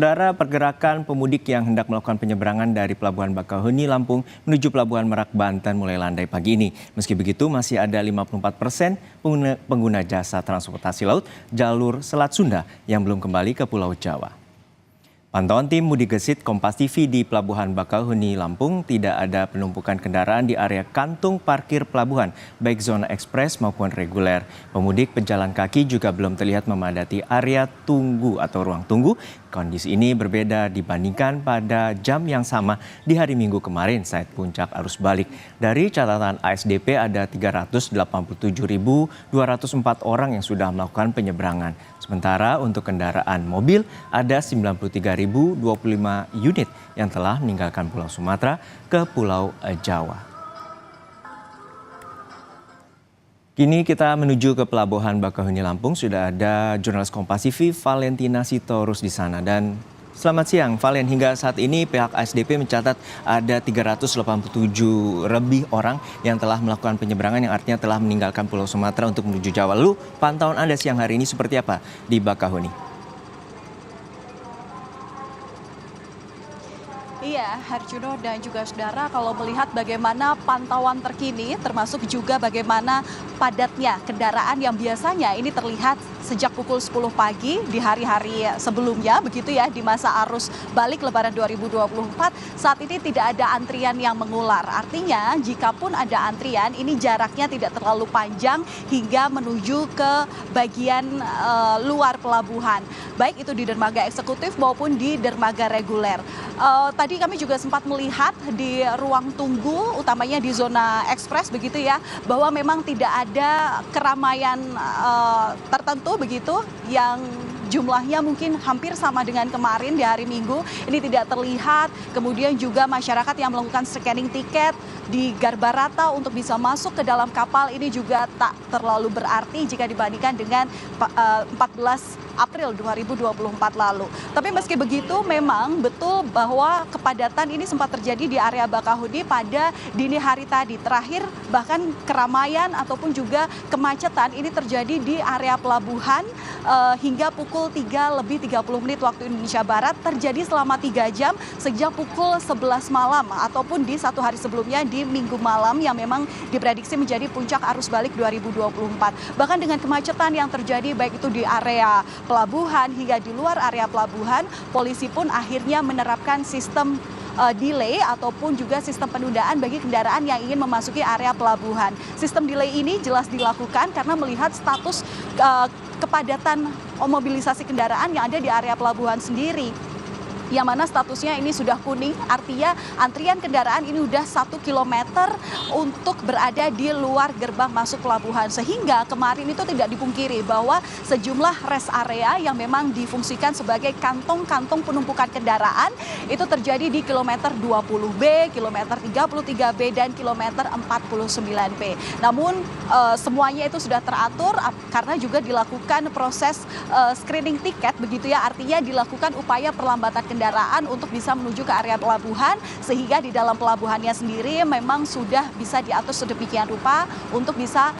Saudara, pergerakan pemudik yang hendak melakukan penyeberangan dari Pelabuhan Bakauheni, Lampung menuju Pelabuhan Merak, Banten mulai landai pagi ini. Meski begitu, masih ada 54% pengguna jasa transportasi laut jalur Selat Sunda yang belum kembali ke Pulau Jawa. Pantauan tim Mudik Gesit Kompas TV di Pelabuhan Bakauheni, Lampung, tidak ada penumpukan kendaraan di area kantung parkir pelabuhan, baik zona ekspres maupun reguler. Pemudik pejalan kaki juga belum terlihat memadati area tunggu atau ruang tunggu. Kondisi ini berbeda dibandingkan pada jam yang sama di hari Minggu kemarin saat puncak arus balik. Dari catatan ASDP ada 387.204 orang yang sudah melakukan penyeberangan. Sementara untuk kendaraan mobil ada 93.025 unit yang telah meninggalkan Pulau Sumatera ke Pulau Jawa. Kini kita menuju ke Pelabuhan Bakauheni, Lampung. Sudah ada jurnalis Kompas TV Valentina Sitorus di sana. Dan selamat siang, Valen. Hingga saat ini pihak ASDP mencatat ada 387 lebih orang yang telah melakukan penyeberangan, yang artinya telah meninggalkan Pulau Sumatera untuk menuju Jawa. Lalu pantauan Anda siang hari ini seperti apa di Bakauheni? Iya, Harjuno dan juga saudara, kalau melihat bagaimana pantauan terkini, termasuk juga bagaimana padatnya kendaraan yang biasanya ini terlihat sejak pukul 10 pagi di hari-hari sebelumnya, begitu ya, di masa arus balik Lebaran 2024, saat ini tidak ada antrian yang mengular. Artinya, jikapun ada antrian, ini jaraknya tidak terlalu panjang hingga menuju ke bagian luar pelabuhan, baik itu di dermaga eksekutif maupun di dermaga reguler. Tadi kami juga sempat melihat di ruang tunggu, utamanya di zona ekspres begitu ya, bahwa memang tidak ada keramaian tertentu begitu yang jumlahnya mungkin hampir sama dengan kemarin di hari Minggu. Ini tidak terlihat. Kemudian juga masyarakat yang melakukan scanning tiket di Garbarata untuk bisa masuk ke dalam kapal ini juga tak terlalu berarti jika dibandingkan dengan 14 April 2024 lalu. Tapi meski begitu memang betul bahwa kepadatan ini sempat terjadi di area Bakauheni pada dini hari tadi. Terakhir bahkan keramaian ataupun juga kemacetan ini terjadi di area pelabuhan hingga pukul 3:30 waktu Indonesia Barat, terjadi selama 3 jam sejak pukul 11 malam ataupun di satu hari sebelumnya di Minggu malam yang memang diprediksi menjadi puncak arus balik 2024. Bahkan dengan kemacetan yang terjadi baik itu di area pelabuhan hingga di luar area pelabuhan, polisi pun akhirnya menerapkan sistem delay ataupun juga sistem penundaan bagi kendaraan yang ingin memasuki area pelabuhan. Sistem delay ini jelas dilakukan karena melihat status kepadatan mobilisasi kendaraan yang ada di area pelabuhan sendiri, yang mana statusnya ini sudah kuning, artinya antrian kendaraan ini sudah 1 kilometer untuk berada di luar gerbang masuk pelabuhan. Sehingga kemarin itu tidak dipungkiri bahwa sejumlah rest area yang memang difungsikan sebagai kantong-kantong penumpukan kendaraan itu terjadi di kilometer 20B, kilometer 33B, dan kilometer 49B. Namun semuanya itu sudah teratur karena juga dilakukan proses screening tiket begitu ya, artinya dilakukan upaya perlambatan kendaraan untuk bisa menuju ke area pelabuhan, sehingga di dalam pelabuhannya sendiri memang sudah bisa diatur sedemikian rupa untuk bisa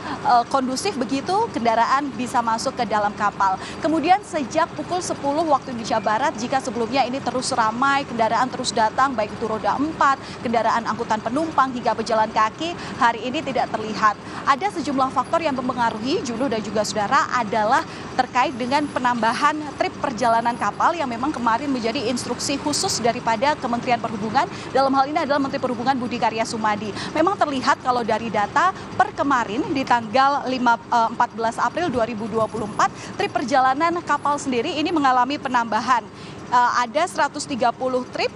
kondusif begitu kendaraan bisa masuk ke dalam kapal. Kemudian sejak pukul 10 waktu Indonesia Barat, jika sebelumnya ini terus ramai, kendaraan terus datang baik itu roda 4, kendaraan angkutan penumpang hingga pejalan kaki, hari ini tidak terlihat. Ada sejumlah faktor yang mempengaruhi, Juno dan juga saudara, adalah terkait dengan penambahan trip perjalanan kapal yang memang kemarin menjadi instruksi khusus daripada Kementerian Perhubungan. Dalam hal ini adalah Menteri Perhubungan Budi Karya Sumadi. Memang terlihat kalau dari data per kemarin di tanggal 14 April 2024, trip perjalanan kapal sendiri ini mengalami penambahan. Ada 130 trip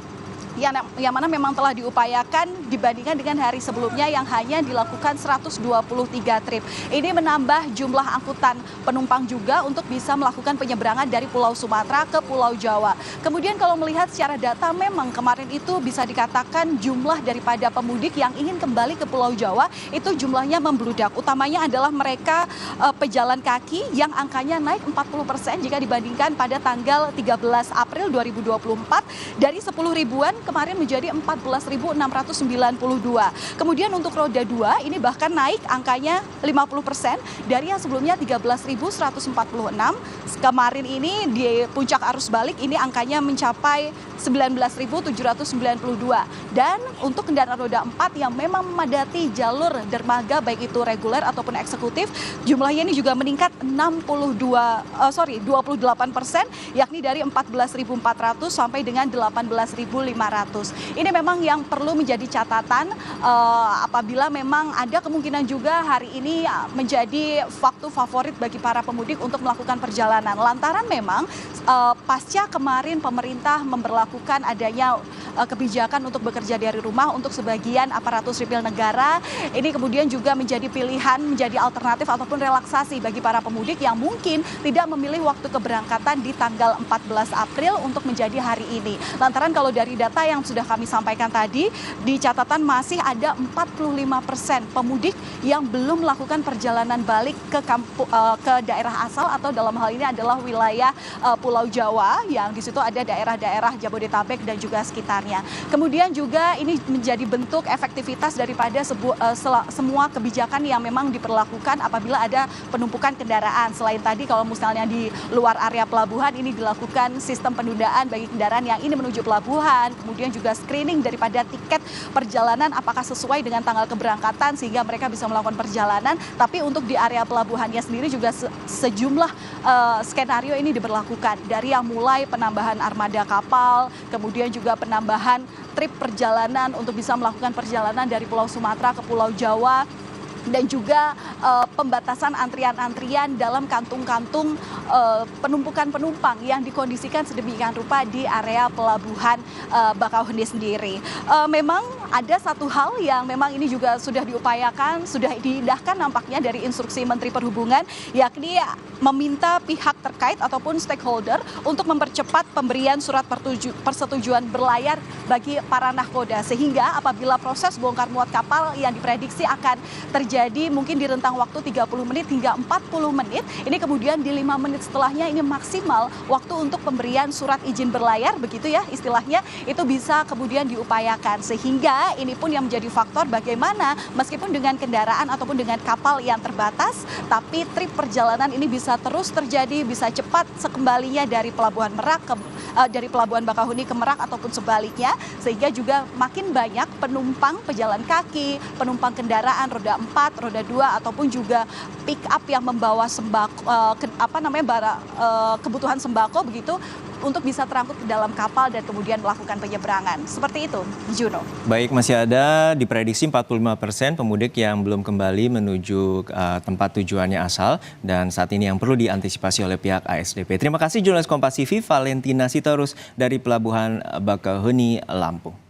yang mana memang telah diupayakan dibandingkan dengan hari sebelumnya yang hanya dilakukan 123 trip. Ini menambah jumlah angkutan penumpang juga untuk bisa melakukan penyeberangan dari Pulau Sumatera ke Pulau Jawa. Kemudian kalau melihat secara data, memang kemarin itu bisa dikatakan jumlah daripada pemudik yang ingin kembali ke Pulau Jawa itu jumlahnya membludak. Utamanya adalah mereka pejalan kaki yang angkanya naik 40% jika dibandingkan pada tanggal 13 April 2024 dari 10 ribuan kemarin menjadi 14.692. Kemudian untuk roda 2 ini bahkan naik angkanya 50% dari yang sebelumnya 13.146. Kemarin ini di puncak arus balik ini angkanya mencapai 19.792. Dan untuk kendaraan roda 4 yang memang memadati jalur dermaga baik itu reguler ataupun eksekutif, jumlahnya ini juga meningkat 28%, yakni dari 14.400 sampai dengan 18.500. Ini memang yang perlu menjadi catatan apabila memang ada kemungkinan juga hari ini menjadi waktu favorit bagi para pemudik untuk melakukan perjalanan. Lantaran memang pasca kemarin pemerintah memberlakukan adanya kebijakan untuk bekerja dari rumah untuk sebagian aparatur sipil negara, ini kemudian juga menjadi pilihan, menjadi alternatif ataupun relaksasi bagi para pemudik yang mungkin tidak memilih waktu keberangkatan di tanggal 14 April untuk menjadi hari ini. Lantaran kalau dari data yang sudah kami sampaikan tadi, di catatan masih ada 45% pemudik yang belum melakukan perjalanan balik ke daerah asal atau dalam hal ini adalah wilayah Pulau Jawa, yang di situ ada daerah-daerah Jabodetabek dan juga sekitarnya. Kemudian juga ini menjadi bentuk efektivitas daripada semua kebijakan yang memang diperlakukan apabila ada penumpukan kendaraan. Selain tadi kalau misalnya di luar area pelabuhan ini dilakukan sistem penundaan bagi kendaraan yang ini menuju pelabuhan, kemudian juga screening daripada tiket perjalanan apakah sesuai dengan tanggal keberangkatan sehingga mereka bisa melakukan perjalanan. Tapi untuk di area pelabuhannya sendiri juga sejumlah skenario ini diberlakukan, dari yang mulai penambahan armada kapal, kemudian juga penambahan trip perjalanan untuk bisa melakukan perjalanan dari Pulau Sumatera ke Pulau Jawa, dan juga pembatasan antrian-antrian dalam kantung-kantung penumpukan penumpang yang dikondisikan sedemikian rupa di area pelabuhan Bakauheni sendiri. Memang ada satu hal yang memang ini juga sudah diupayakan, sudah diindahkan nampaknya dari instruksi Menteri Perhubungan, yakni meminta pihak terkait ataupun stakeholder untuk mempercepat pemberian surat persetujuan berlayar bagi para nahkoda, sehingga apabila proses bongkar muat kapal yang diprediksi akan terjadi mungkin di rentang waktu 30 menit hingga 40 menit, ini kemudian di 5 menit setelahnya ini maksimal waktu untuk pemberian surat izin berlayar, begitu ya istilahnya, itu bisa kemudian diupayakan. Sehingga ini pun yang menjadi faktor bagaimana meskipun dengan kendaraan ataupun dengan kapal yang terbatas, tapi trip perjalanan ini bisa terus terjadi, bisa cepat sekembalinya dari Pelabuhan Merak dari Pelabuhan Bakauheni ke Merak ataupun sebaliknya, sehingga juga makin banyak penumpang pejalan kaki, penumpang kendaraan roda 4, roda 2 ataupun juga pick up yang membawa sembako, kebutuhan sembako begitu, untuk bisa terangkut ke dalam kapal dan kemudian melakukan penyeberangan. Seperti itu, Juno. Baik, masih ada diprediksi 45% pemudik yang belum kembali menuju tempat tujuannya asal, dan saat ini yang perlu diantisipasi oleh pihak ASDP. Terima kasih jurnalis Kompas TV Valentina Sitorus dari Pelabuhan Bakauheni, Lampung.